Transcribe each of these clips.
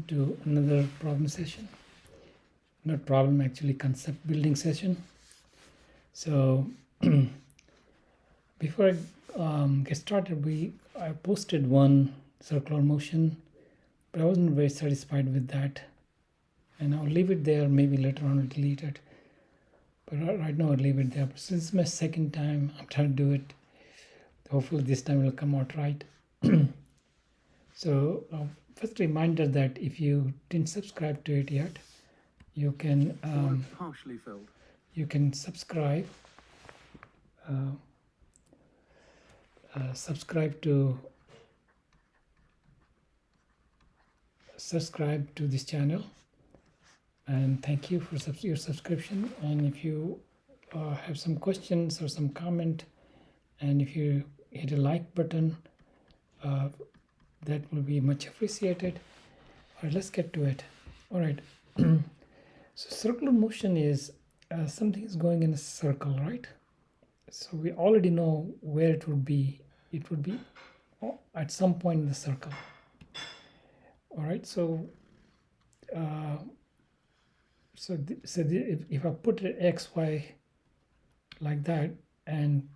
to another problem session. Not problem, actually concept building session. So before I get started, I posted one circular motion, but I wasn't very satisfied with that. And I'll leave it there, maybe later on I'll delete it. But right now I'll leave it there. Since it's my second time I'm trying to do it, hopefully this time it'll come out right. So first reminder that if you didn't subscribe to it yet, you can partially filled. You can subscribe subscribe to this channel, and thank you for your subscription. And if you have some questions or some comment, and if you hit a like button, that will be much appreciated. All right, let's get to it. All right. So circular motion is something is going in a circle, right? So we already know where it would be. It would be at some point in the circle. All right. So if I put it x, y like that, and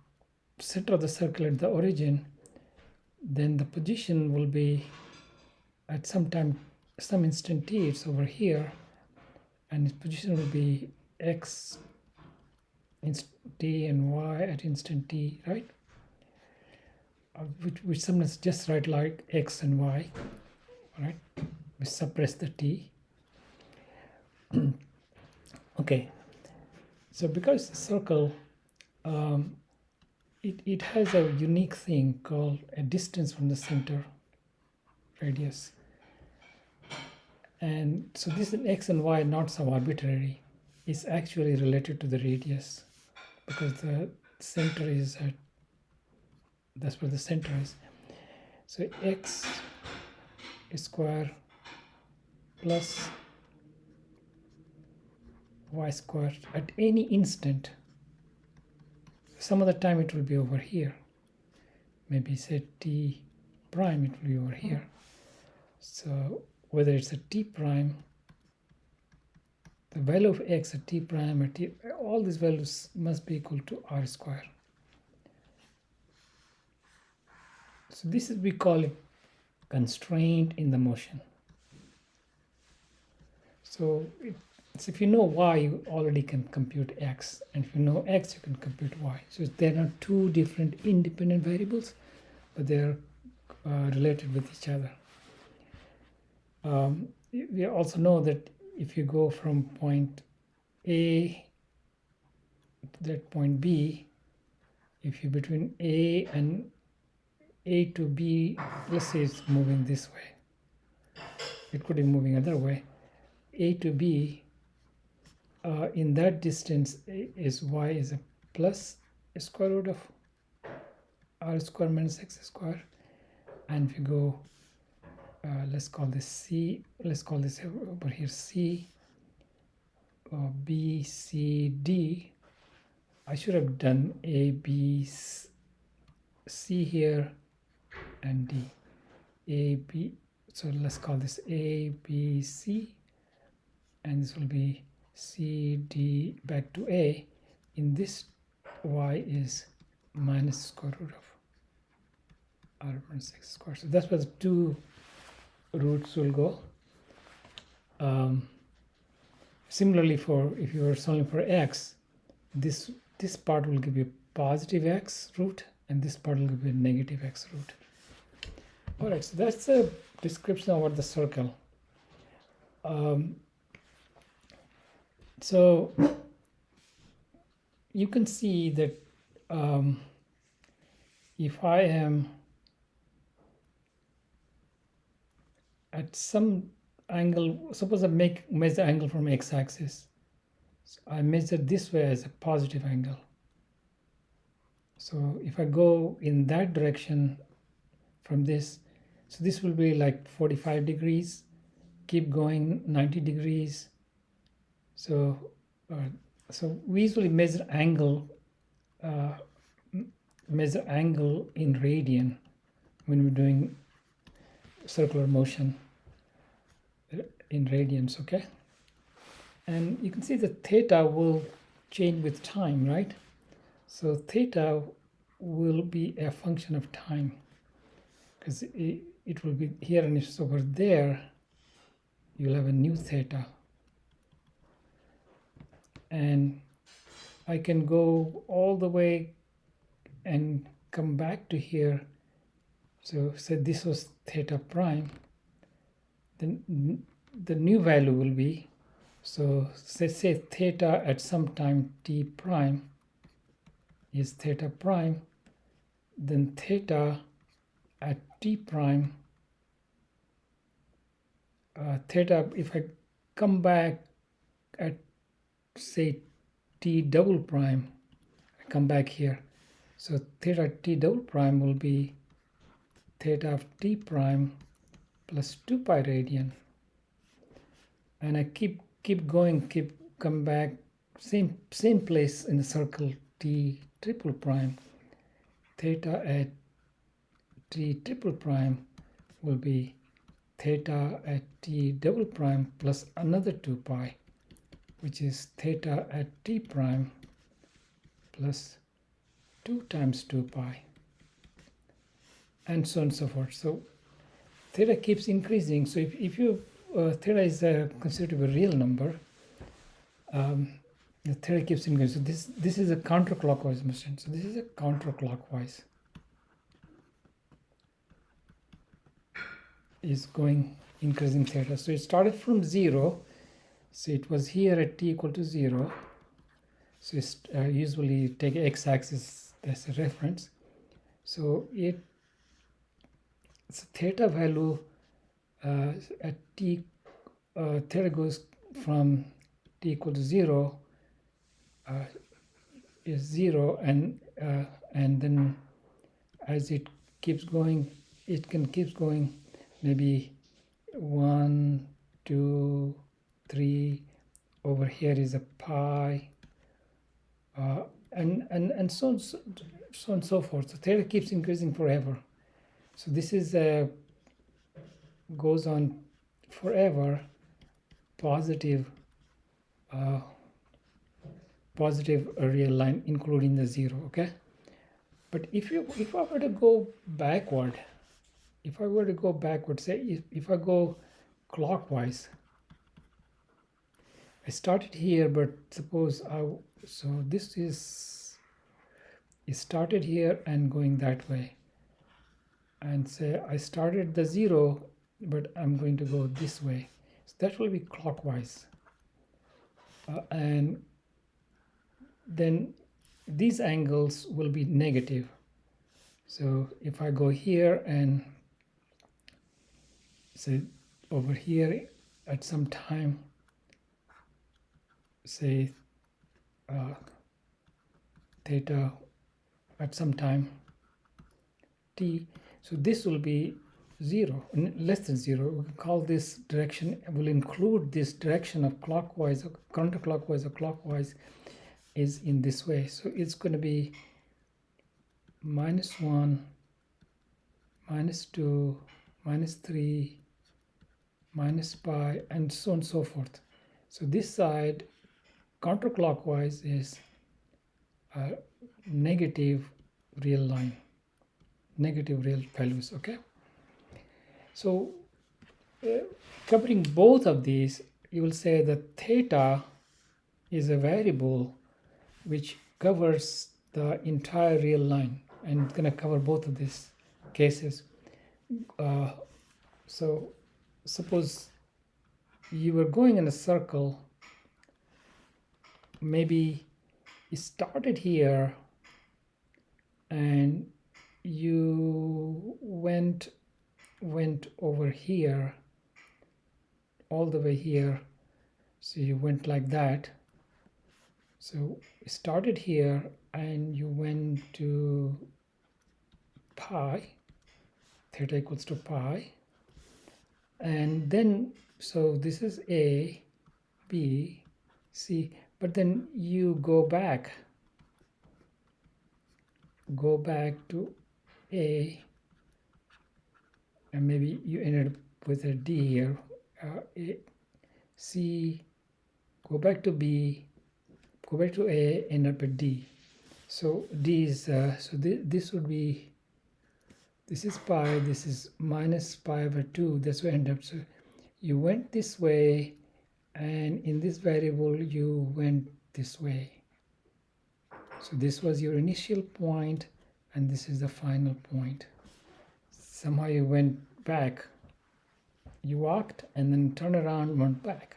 center of the circle at the origin, then the position will be at some instant t, it's over here, and its position will be x instant t and y at instant t, right? Which sometimes just write like x and y, all right? We suppress the t. Okay, so because it's a circle, it has a unique thing called a distance from the center, radius. And so this is x and y, not so arbitrary. It's actually related to the radius, because the center is at, that's where the center is. So x square plus y square at any instant. Some of the time it will be over here. Maybe say t prime, it will be over here. So whether it's a t prime, the value of x at t prime, at t, all these values must be equal to r square. So this is, we call it constraint in the motion. So if you know y, you already can compute x, and if you know x, you can compute y. So they're not two different independent variables, but they're related with each other. We also know that if you go from point A to that point B, if you between A to B, let's say it's moving this way, it could be moving other way. A to B, in that distance is y is a plus square root of r square minus x square. And if you go, let's call this C, let's call this over here C, B, C, D. I should have done A, B, C here, and D. A, B, so let's call this A, B, C, and this will be C, D back to A. In this, y is minus square root of r minus x squared. So that's where the two roots will go. Similarly, for if you are solving for x, this part will give you positive x root, and this part will give you a negative x root. All right, so that's a description of what the circle. So you can see that if I am at some angle, suppose I measure angle from x-axis. So I measure this way as a positive angle. So if I go in that direction from this, so this will be like 45 degrees, keep going 90 degrees. So we usually measure angle in radian when we're doing circular motion. in radians, okay? And you can see the theta will change with time, right? So theta will be a function of time, because it will be here, and if it's over there, you'll have a new theta. And I can go all the way and come back to here. So say this was theta prime, then the new value will be, so say theta at some time t prime is theta prime, then theta at t prime, theta, if I come back at say t double prime, I come back here, so theta t double prime will be theta of t prime plus 2 pi radian, and I keep going, come back, same place in the circle, t triple prime, theta at t triple prime will be theta at t double prime plus another 2 pi, which is theta at t prime plus 2 times 2 pi, and so on and so forth. So theta keeps increasing. So if you theta is considered to be a real number, the theta keeps increasing. So this is a counterclockwise motion. So this is a counterclockwise, is going increasing theta. So it started from 0. So it was here at t equal to 0. So it's usually take x-axis as a reference. So its theta value at t, theta goes from t equal to 0 is 0, and then as it keeps going, it can keep going, maybe 1, 2, 3. Over here is a pi, and so on and so forth. So theta keeps increasing forever. So this is goes on forever, positive real line, including the 0. Okay, but if I were to go backward, say if I go clockwise, I started here, but suppose so this is, it started here and going that way, and say I started the 0, but I'm going to go this way, so that will be clockwise, and then these angles will be negative. So if I go here and say over here at some time, say theta at some time t, so this will be 0, less than 0. We can call this direction, will include this direction of clockwise or counterclockwise or clockwise is in this way. So it's going to be -1, -2, -3, -pi, and so on and so forth. So this side counterclockwise is a negative real line, negative real values. Okay, so covering both of these, you will say that theta is a variable which covers the entire real line, and it's going to cover both of these cases. So suppose you were going in a circle, maybe it started here and you went over here all the way here, so you went like that. So it started here and you went to pi, theta equals to pi, and then so this is A, B, C, but then you go back to A, and maybe you ended up with a D here, A, C, go back to B, go back to A, end up at D. So D is, this would be, this is pi, this is minus pi over 2, that's where end up. So you went this way, and in this variable you went this way. So this was your initial point, and this is the final point. Somehow you went back, you walked and then turned around, went back.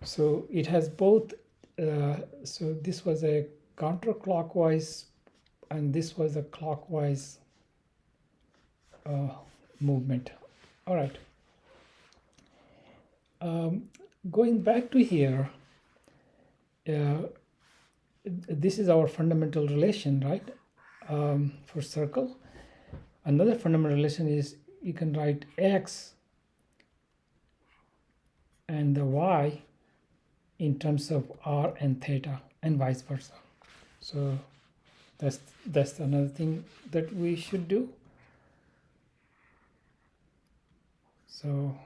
So it has both, so this was a counterclockwise and this was a clockwise movement. All right. Going back to here, this is our fundamental relation, right? For circle. Another fundamental relation is you can write x and the y in terms of r and theta and vice versa. So that's another thing that we should do. So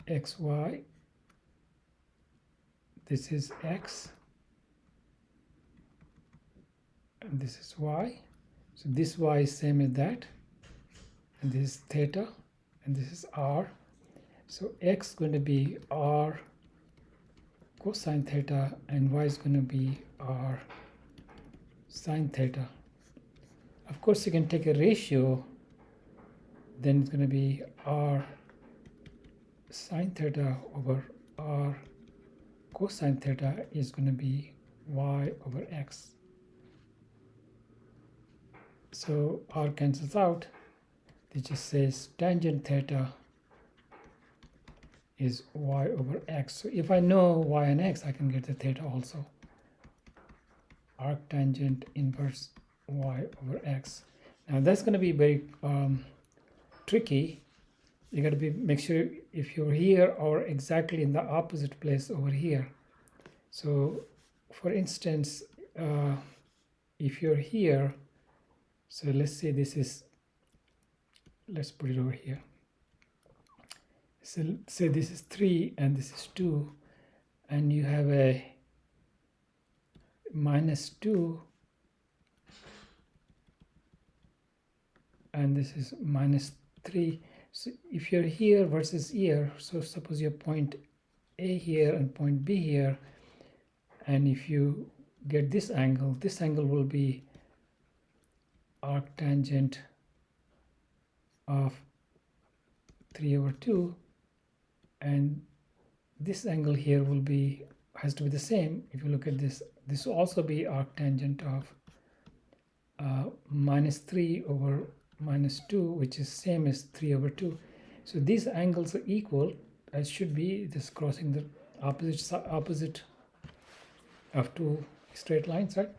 xy, this is x and this is y. So this y is same as that, and this is theta and this is r. So x is going to be r cosine theta and y is going to be r sine theta. Of course, you can take a ratio, then it's going to be r sine theta over r cosine theta is going to be y over x. So r cancels out. It just says tangent theta is y over x. So if I know y and x, I can get the theta also. Arctangent inverse y over x. Now that's going to be very tricky. You got to make sure if you're here or exactly in the opposite place over here. So for instance, if you're here, so let's say this is, let's put it over here. So say this is 3 and this is 2, and you have a minus 2 and this is minus 3. So if you're here versus here, so suppose you're point A here and point B here, and if you get this angle will be arctangent of 3 over 2, and this angle here will be, has to be the same. If you look at this, this will also be arctangent of minus 3 over minus 2, which is same as 3 over 2. So these angles are equal, as should be, this crossing the opposite of two straight lines, right?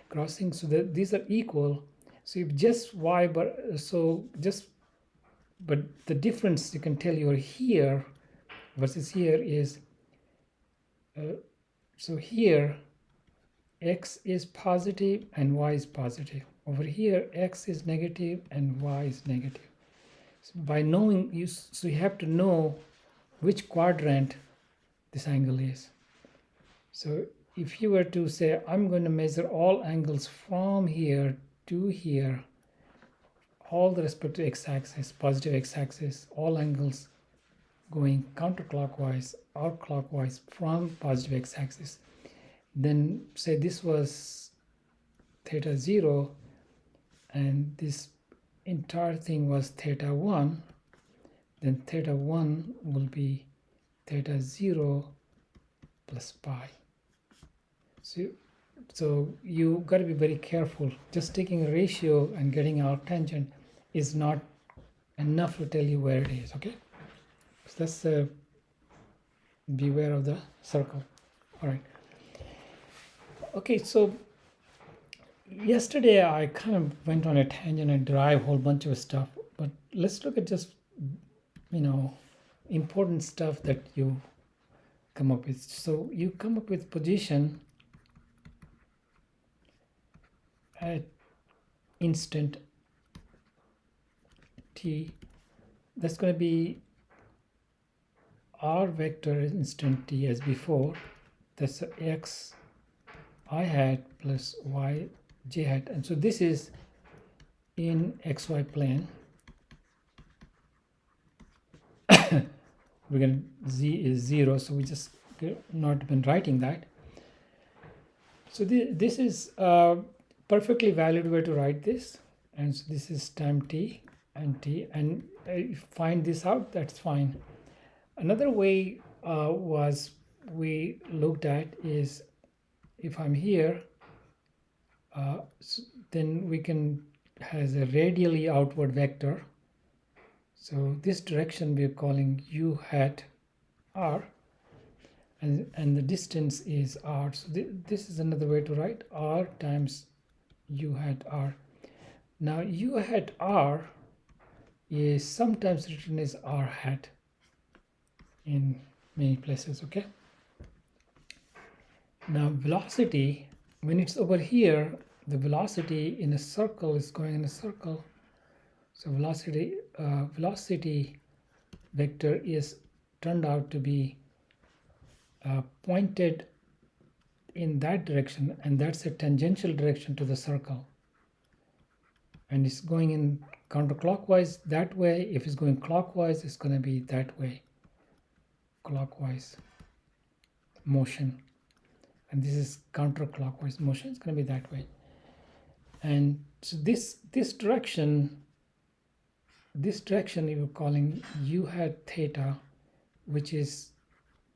Crossing, so that these are equal. So if just y, but the difference you can tell you're here versus here is, so here x is positive and y is positive. Over here x is negative and y is negative. So by knowing you, so you have to know which quadrant this angle is. So if you were to say, I'm going to measure all angles from here to here, all the respective x-axis, positive x-axis, all angles going counterclockwise or clockwise from positive x-axis, then say this was theta 0 and this entire thing was theta 1, then theta 1 will be theta 0 plus pi. So you got to be very careful. Just taking a ratio and getting our tangent is not enough to tell you where it is, okay? So that's beware of the circle. All right. Okay, so yesterday I kind of went on a tangent and derived a whole bunch of stuff, but let's look at just, important stuff that you come up with. So you come up with position at instant t, that's going to be r vector instant t as before. That's x I hat plus y j hat, and so this is in xy plane. We're going to z is 0, so we just not been writing that. So this is a perfectly valid way to write this, and so this is time t and t, and if you find this out, that's fine. Another way was we looked at is if I'm here, so then we can has a radially outward vector. So this direction we're calling u hat r, and the distance is r. So this is another way to write r times u hat r. Now u hat r is sometimes written as r hat in many places, okay? Now velocity, when it's over here, the velocity in a circle is going in a circle. So velocity vector is turned out to be pointed in that direction, and that's a tangential direction to the circle. And it's going in counterclockwise that way. If it's going clockwise, it's going to be that way, clockwise motion. And this is counterclockwise motion, it's going to be that way. And so this direction you were calling u hat theta, which is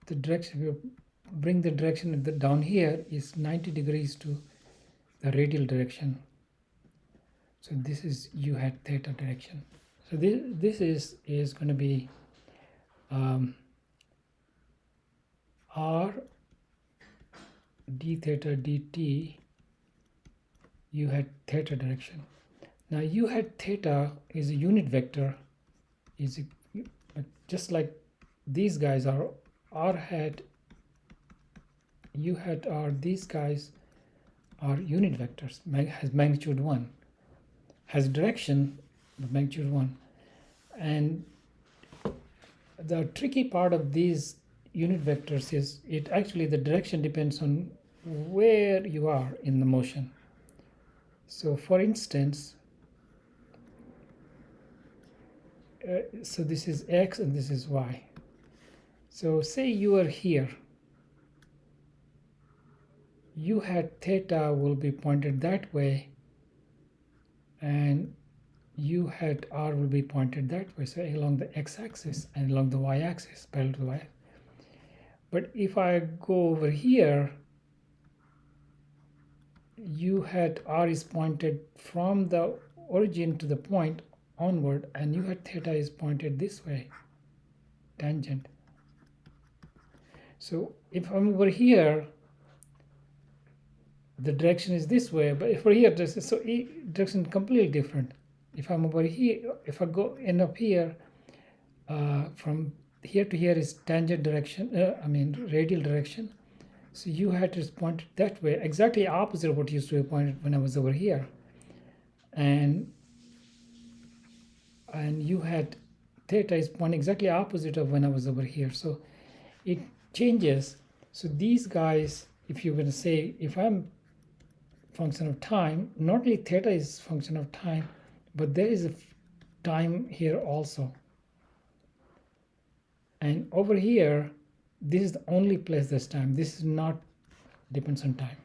the direction. We bring the direction down here is 90 degrees to the radial direction. So this is u hat theta direction. So this is going to be r d theta dt u hat theta direction. Now u hat theta is a unit vector, just like these guys are r hat, u hat r. These guys are unit vectors, has magnitude 1, has direction but magnitude 1. And the tricky part of these unit vectors is the direction depends on where you are in the motion. So for instance, so this is x and this is y. So say you are here, u hat theta will be pointed that way, and u hat r will be pointed that way, so along the x-axis and along the y-axis, parallel to the y. But if I go over here, u hat r is pointed from the origin to the point onward, and u hat theta is pointed this way, tangent. So if I'm over here, the direction is this way, but if we're here, direction completely different. If I'm over here, if I end up here, from here to here is tangent direction, radial direction. So u hat is pointed that way, exactly opposite of what used to be pointed when I was over here. And u hat theta is pointing exactly opposite of when I was over here. So it changes. So these guys, if you're going to say, if I'm function of time, not only theta is function of time, but there is a time here also. And over here, this is the only place there's time. This is not depends on time.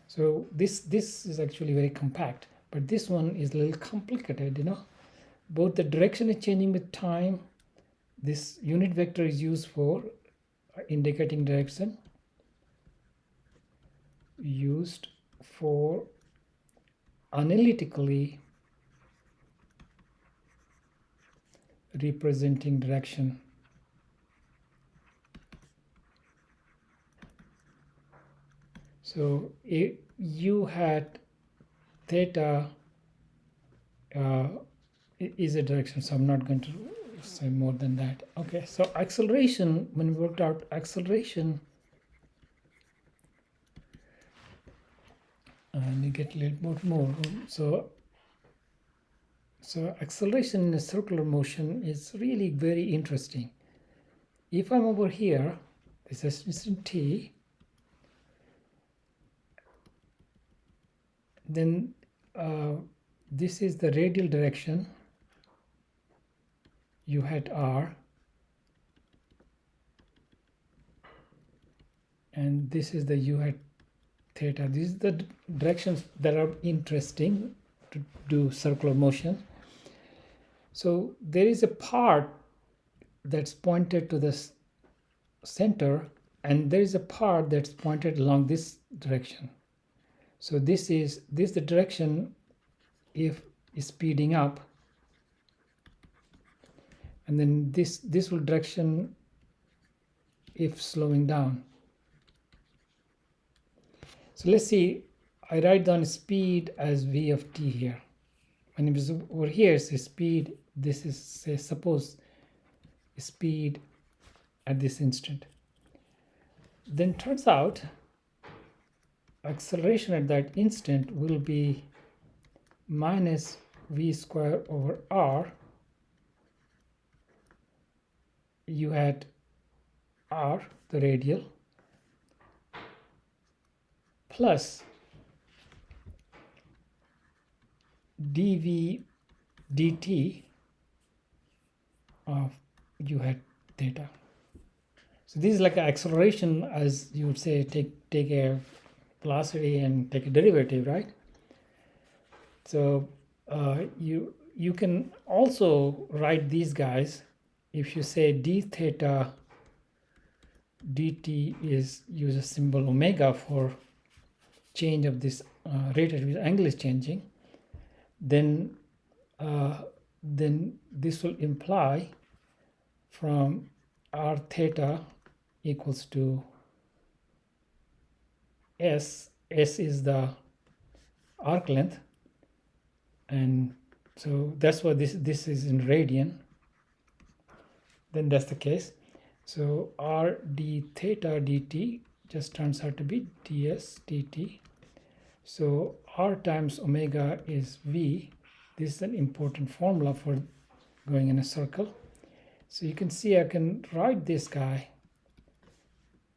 So this is actually very compact, but this one is a little complicated, you know. Both the direction is changing with time. This unit vector is used for indicating direction, used for analytically representing direction. So u hat theta is a direction, so I'm not going to say more than that. Okay, so acceleration, when we worked out acceleration, and you get a little bit more. So So acceleration in a circular motion is really very interesting. If I'm over here, this is instant t, then this is the radial direction, u hat r, and this is the u hat theta. These are the directions that are interesting to do circular motion. So there is a part that's pointed to the center, and there is a part that's pointed along this direction. So this is the direction if is speeding up, and then this will direction if slowing down. So let's see, I write down speed as v of t here. When it is over here, say speed, this is, say, suppose speed at this instant. Then turns out acceleration at that instant will be minus v square over r u hat r, the radial, plus dv dt of u hat theta. So this is like an acceleration, as you would say, take a velocity and take a derivative, right? So you can also write these guys. If you say d theta dt is, use a symbol omega for change of this rate at which angle is changing, then this will imply from r theta equals to s. S is the arc length, and so that's what this is in radian. Then that's the case. So r d theta dt just turns out to be ds dt. So r times omega is v. This is an important formula for going in a circle. So you can see I can write this guy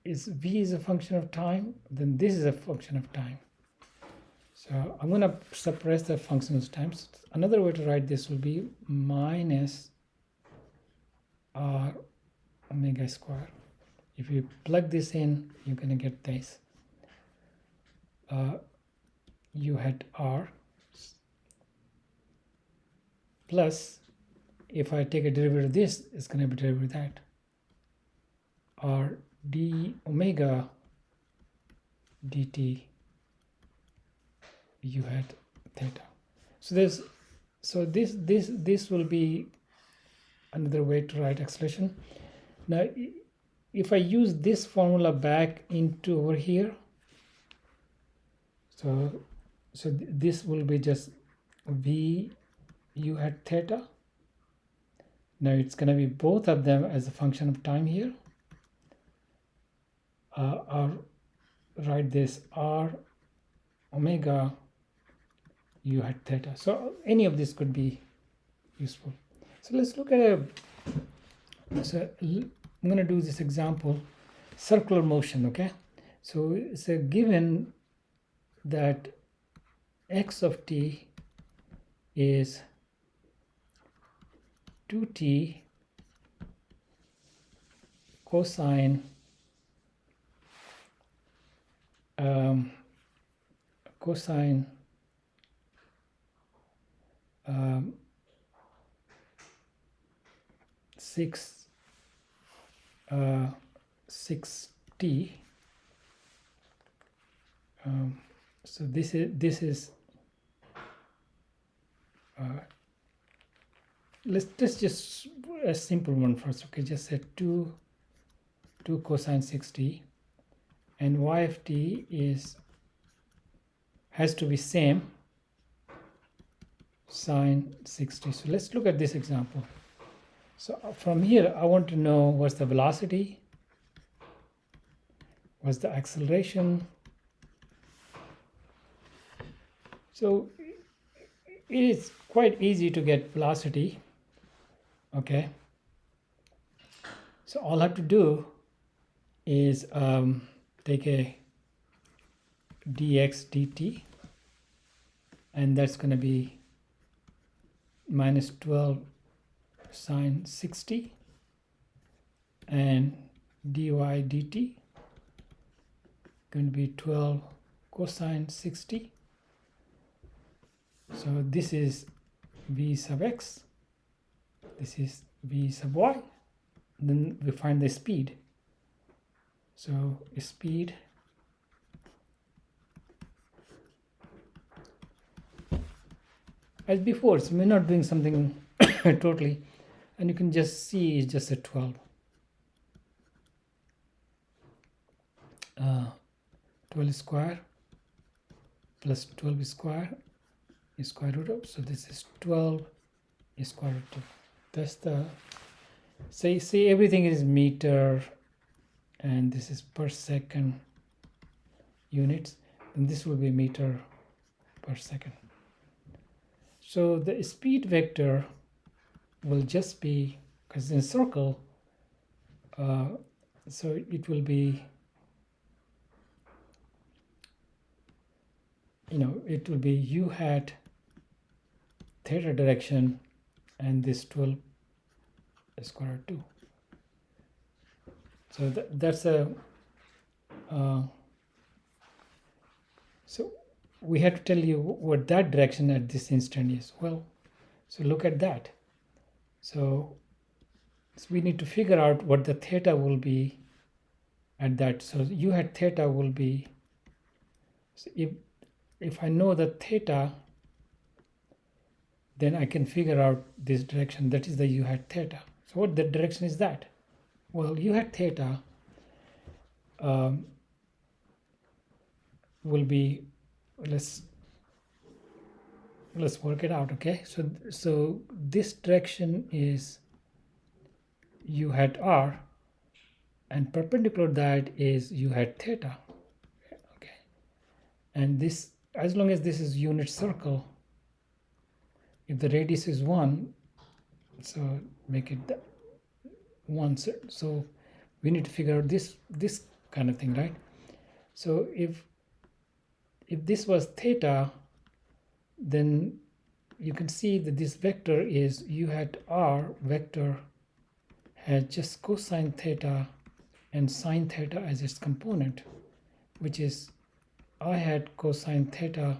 is v is a function of time, then this is a function of time. So I'm going to suppress the function of time. So another way to write this will be minus r omega square. If you plug this in, you're going to get this. U hat r plus, if I take a derivative of this, it's going to be derivative of that. R d omega dt u hat theta. So this will be another way to write acceleration. Now, if I use this formula back into over here, so this will be just v u hat theta. Now it's going to be both of them as a function of time here. Or write this r omega u hat theta. So any of this could be useful. So let's look at so I'm going to do this example, circular motion, okay? So it's a given that x of t is 2t cosine cosine 6t. So this is let's just a simple one first. Okay, just say 2 cosine 6t, and y of t has to be same sine 6t. So let's look at this example. So from here, I want to know what's the velocity, what's the acceleration. So it is quite easy to get velocity. Okay, so all I have to do is take a dx dt, and that's going to be minus 12 sine 60, and dy dt going to be 12 cosine 60. So this is v sub x, this is v sub y. Then we find the speed. So speed as before, so we're not doing something totally, and you can just see it's just a 12. 12 square plus 12 square is square root of, so this is 12 is square root of. That's the, say everything is meter and this is per second units, then this will be meter per second. So the speed vector will just be, because in a circle, so it will be, it will be u hat theta direction, and this 12 square root 2. So that's a, so we have to tell you what that direction at this instant is. Well, so look at that. So we need to figure out what the theta will be at that. So u hat theta will be, so if I know the theta, then I can figure out this direction. That is the u hat theta. So what the direction is that? Well, u hat theta will be, let's work it out. Okay, so this direction is u hat r, and perpendicular to that is u hat theta. Okay, and this, as long as this is unit circle, if the radius is 1, so make it 1. So we need to figure out this kind of thing, right? So if this was theta, then you can see that this vector is u hat r vector has just cosine theta and sine theta as its component, which is I hat cosine theta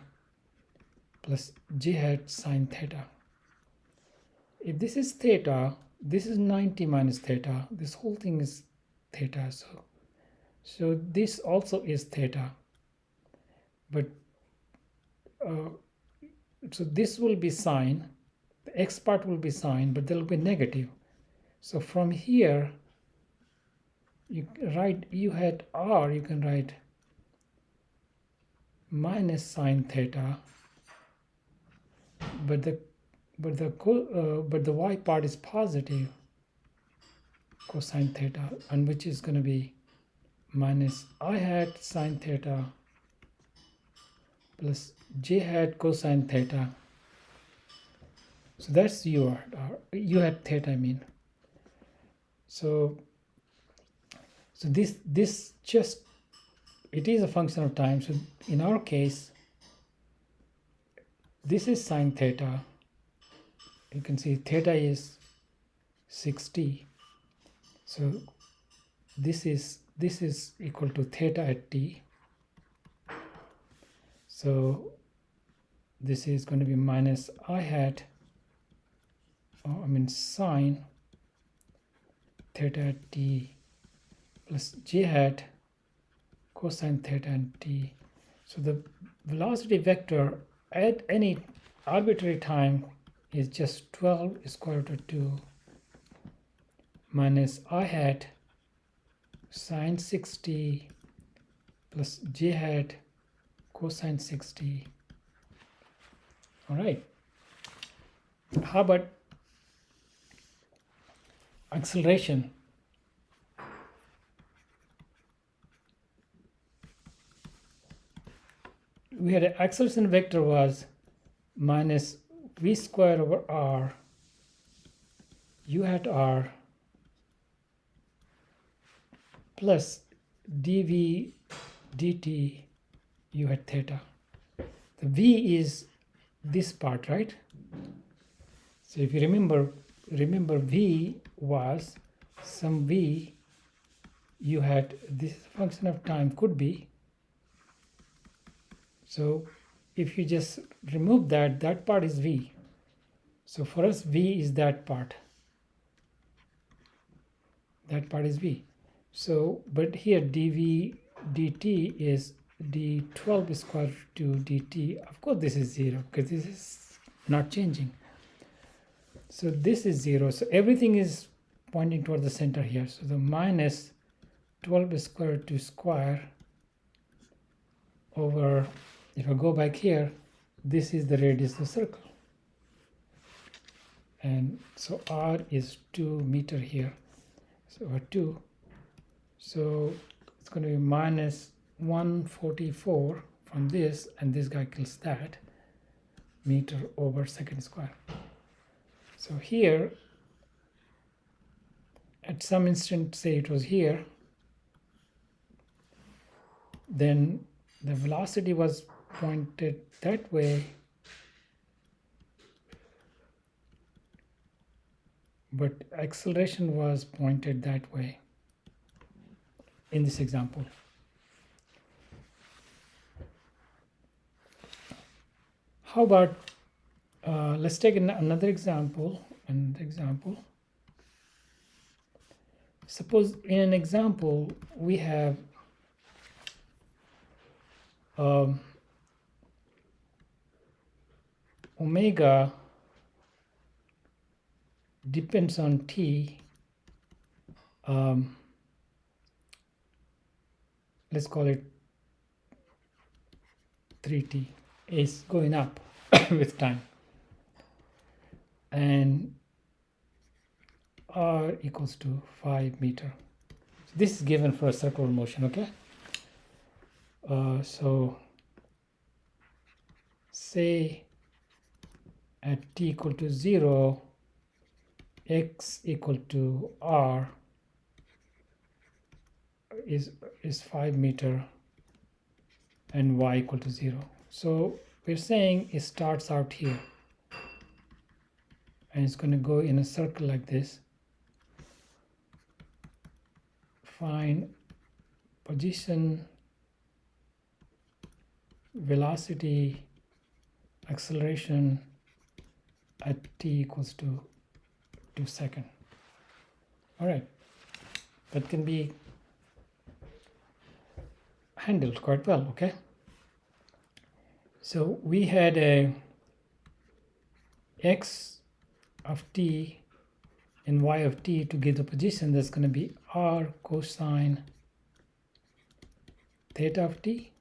plus j hat sine theta. If this is theta, this is 90 minus theta. This whole thing is theta. So this also is theta. But so this will be sine. The x part will be sine, but there will be negative. So from here, you write u hat r. You can write minus sine theta, but the y part is positive cosine theta, and which is going to be minus I hat sine theta plus j hat cosine theta. So that's u hat theta, I mean. So this just, it is a function of time. So in our case, this is sine theta. You can see theta is 60. So this is equal to theta at t. So this is going to be minus I hat, sine theta at t plus j hat cosine theta at t. So the velocity vector at any arbitrary time is just 12 square root of 2 minus I hat sine 60 plus j hat cosine 60. All right. How about acceleration? We had an acceleration vector was minus v square over r u hat r plus dv dt u hat theta. The v is this part, right? So if you remember v was some v you had this function of time could be. So if you just remove that part is v. So for us v is that part. That part is v. So but here dv dt is d12 square to dt. Of course this is 0 because this is not changing. So this is 0. So everything is pointing toward the center here. So the minus 12 square to square over, if I go back here, this is the radius of the circle. And so r is 2 meter here. So 2. So it's going to be minus 144 from this, and this guy kills that, meter over second square. So here, at some instant, say it was here, then the velocity was pointed that way, but acceleration was pointed that way in this example. How about let's take another example. Suppose in an example we have omega depends on t. Let's call it 3t is going up with time, and r equals to 5 meter. This is given for a circular motion, okay? So say at t equal to 0, x equal to r is 5 meter and y equal to 0. So we're saying it starts out here and it's going to go in a circle like this. Find position, velocity, acceleration at t equals to 2 seconds. All right, that can be handled quite well, okay? So we had a x of t and y of t to give the position. That's going to be r cosine theta of t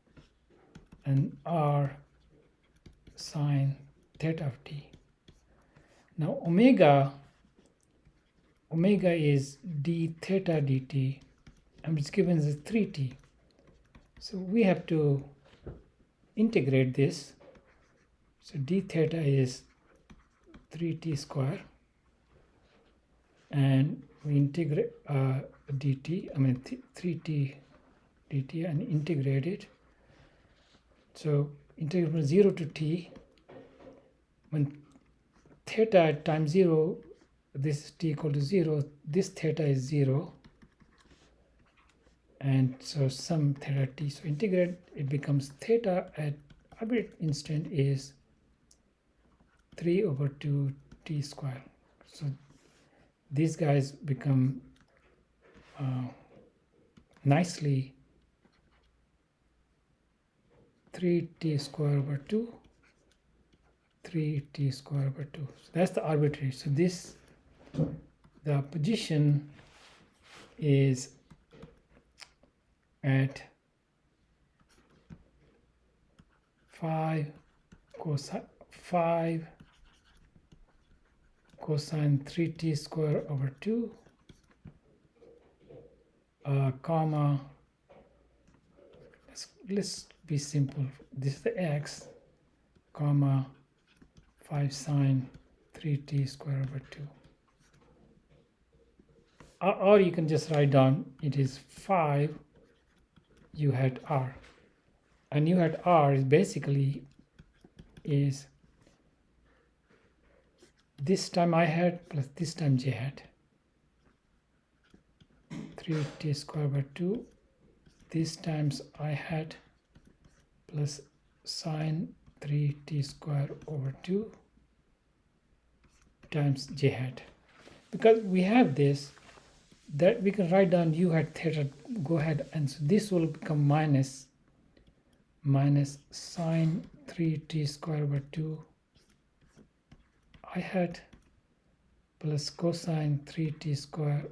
and r sine theta of t. Now omega is d theta dt, and it's given as 3t. So we have to integrate this. So d theta is 3t square, and we integrate dt, 3t dt, and integrate it. So integrate from 0 to t. When theta at time 0, this is t equal to 0, this theta is 0, and so sum theta t. So integrate, it becomes theta at arbitrary instant is 3 over 2 t square. So these guys become nicely 3t square over 2, 3t square over 2. So that's the arbitrary. So this, the position is at 5 cosine 3t square over 2, comma, let's be simple. This is the x, comma 5 sine 3t square over 2. Or you can just write down it is 5 u hat r. And u hat r is basically is this time I hat plus this time j hat. 3t square over 2 this times I hat plus sine 3t square over 2 times j hat. Because we have this, that we can write down u hat theta, go ahead, and so this will become minus sine 3t square over 2 I hat plus cosine 3t square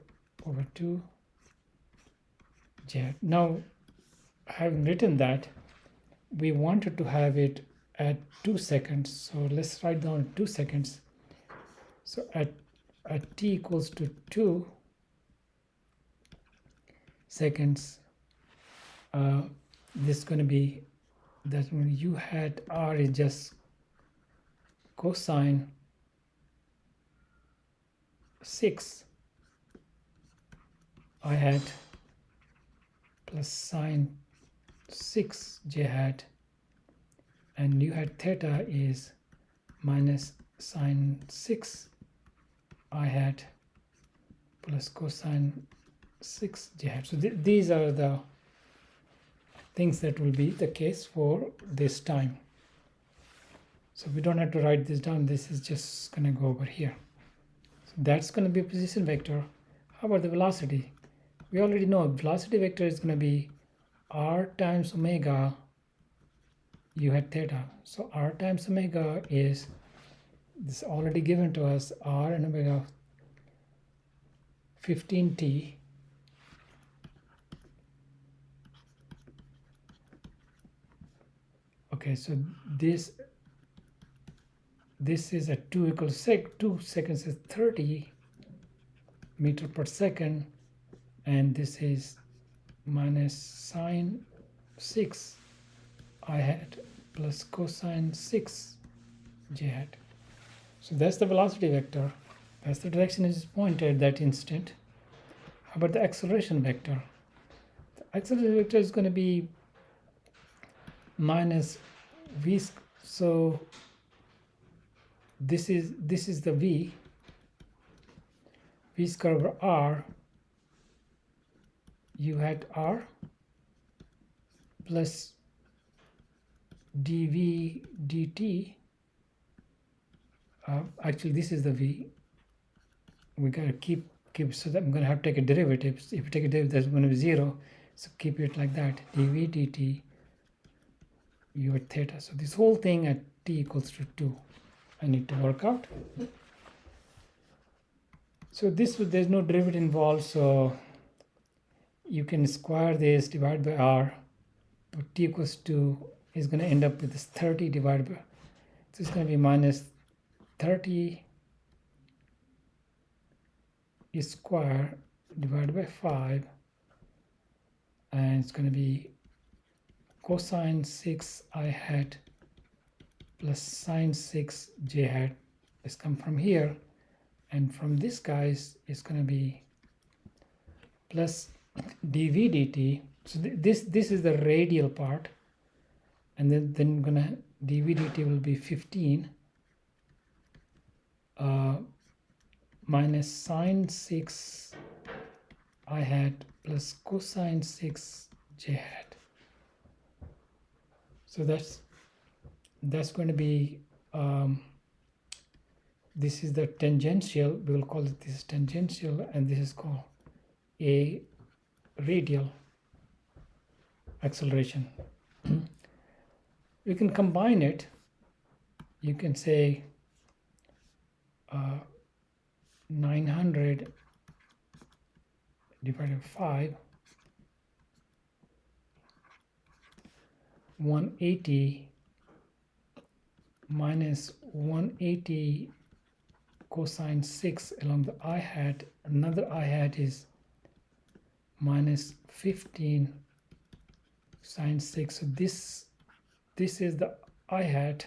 over 2 j hat. Now, having written that, we wanted to have it at 2 seconds, so let's write down 2 seconds. So at t equals to 2 seconds, this is going to be that when u hat r is just cosine 6 I hat plus sine 6 j hat, and u hat theta is minus sine 6 I hat plus cosine 6 j hat. So these are the things that will be the case for this time. So we don't have to write this down. This is just going to go over here. So that's going to be a position vector. How about the velocity? We already know velocity vector is going to be r times omega u hat theta. So r times omega is this already given to us, r and omega 15t okay, so this is at 2 equals 2 seconds is 30 meter per second, and this is minus sine 6 I hat plus cosine 6 j hat. So that's the velocity vector. That's the direction it is pointed at that instant. How about the acceleration vector? The acceleration vector is going to be minus v. So this is the v square over r u hat r plus dv dt. Actually, this is the v. We gotta keep so that I'm gonna have to take a derivative. If you take a derivative, that's going to be 0. So keep it like that. dv dt u at theta. So this whole thing at t equals to 2. I need to work out. So there's no derivative involved, so you can square this, divide by r. But t equals 2 is going to end up with this 30 divided by, so it's going to be minus 30 square divided by 5, and it's going to be cosine 6 I hat plus sine 6 j hat. Let's come from here, and from this guys is going to be plus dv dt. So this is the radial part, and then gonna dv dt will be 15 minus sine 6 I hat plus cosine 6 j hat. So that's going to be this is the tangential. We will call it this tangential, and this is called a radial acceleration. We can combine it. You can say 900 divided by 5, 180 minus 180 cosine 6 along the I hat. Another I hat is minus 15 sine 6. So this is the I hat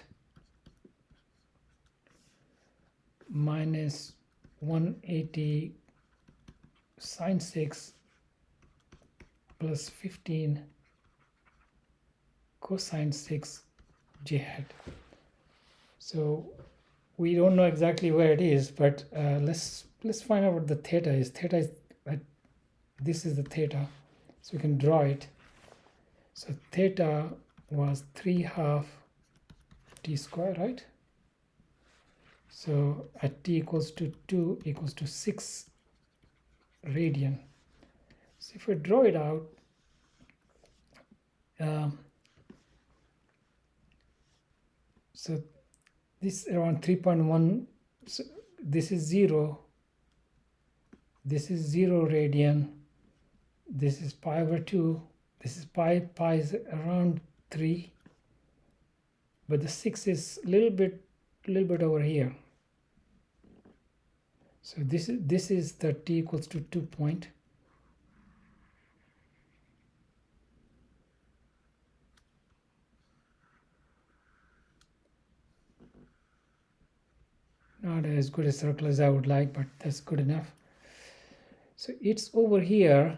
minus 180 sine 6 plus 15 cosine 6 j hat. So we don't know exactly where it is, but let's find out what the theta is. Theta is this is the theta, so we can draw it. So theta was 3/2 t square, right? So at t equals to 2 equals to 6 radian. So if we draw it out, so this around 3.1, so this is 0, this is 0 radian, this is pi over 2, this is pi is around 3, but the 6 is a little bit over here. So this is the t equals to 2 point. Not as good a circle as I would like, but that's good enough. So it's over here.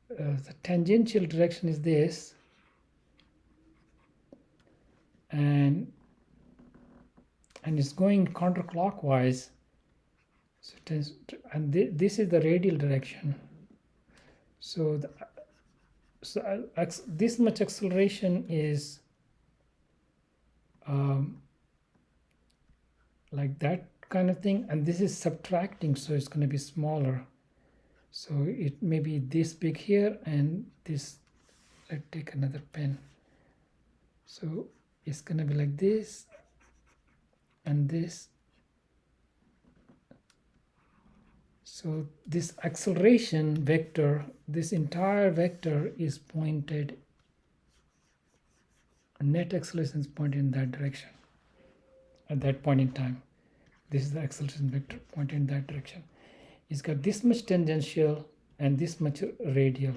The tangential direction is this, and it's going counterclockwise. So this is the radial direction. So this much acceleration is like that kind of thing, and this is subtracting, so it's going to be smaller. So it may be this big here, and this, let's take another pen. So it's going to be like this and this. So this acceleration vector, this entire vector is pointed, net acceleration is pointed in that direction at that point in time. This is the acceleration vector pointed in that direction. It's got this much tangential and this much radial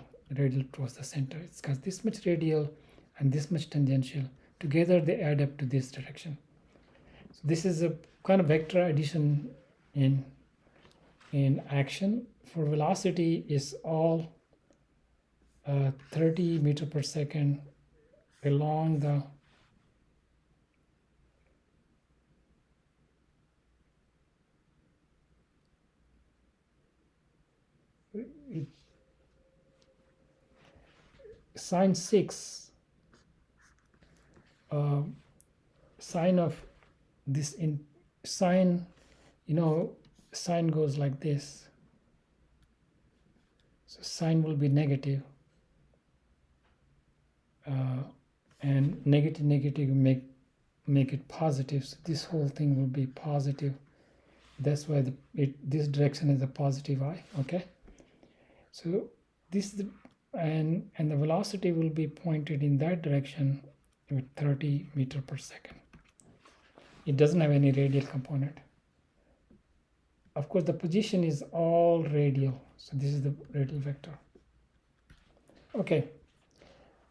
towards the center. It's got this much radial and this much tangential. Together they add up to this direction. So this is a kind of vector addition in action. For velocity is all 30 meter per second along the sine 6 sine of this in sine, sine goes like this, so sine will be negative, and negative make it positive, so this whole thing will be positive. That's why this direction is a positive I. Okay, so this is the, and the velocity will be pointed in that direction with 30 meter per second. It doesn't have any radial component. Of course, the position is all radial, so this is the radial vector. Okay,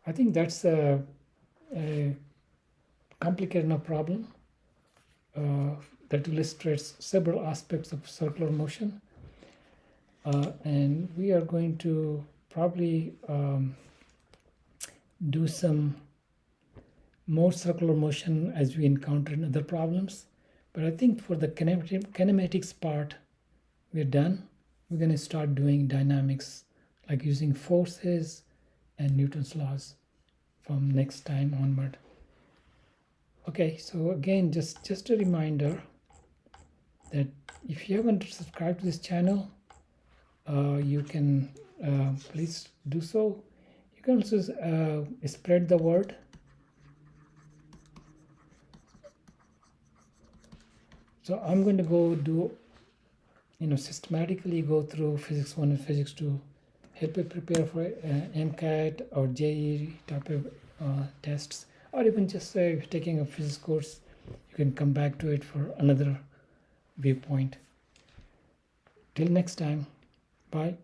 I think that's a complicated enough problem that illustrates several aspects of circular motion, and we are going to probably do some more circular motion as we encounter in other problems. But I think for the kinematics part, we're done. We're going to start doing dynamics, like using forces and Newton's laws from next time onward. Okay, so again, just a reminder that if you haven't subscribed to this channel, you can please do so. You can also spread the word. So I'm going to go do, systematically go through physics 1 and physics 2, help you prepare for MCAT or JEE type of tests, or even just if you're taking a physics course, you can come back to it for another viewpoint. Till next time, bye.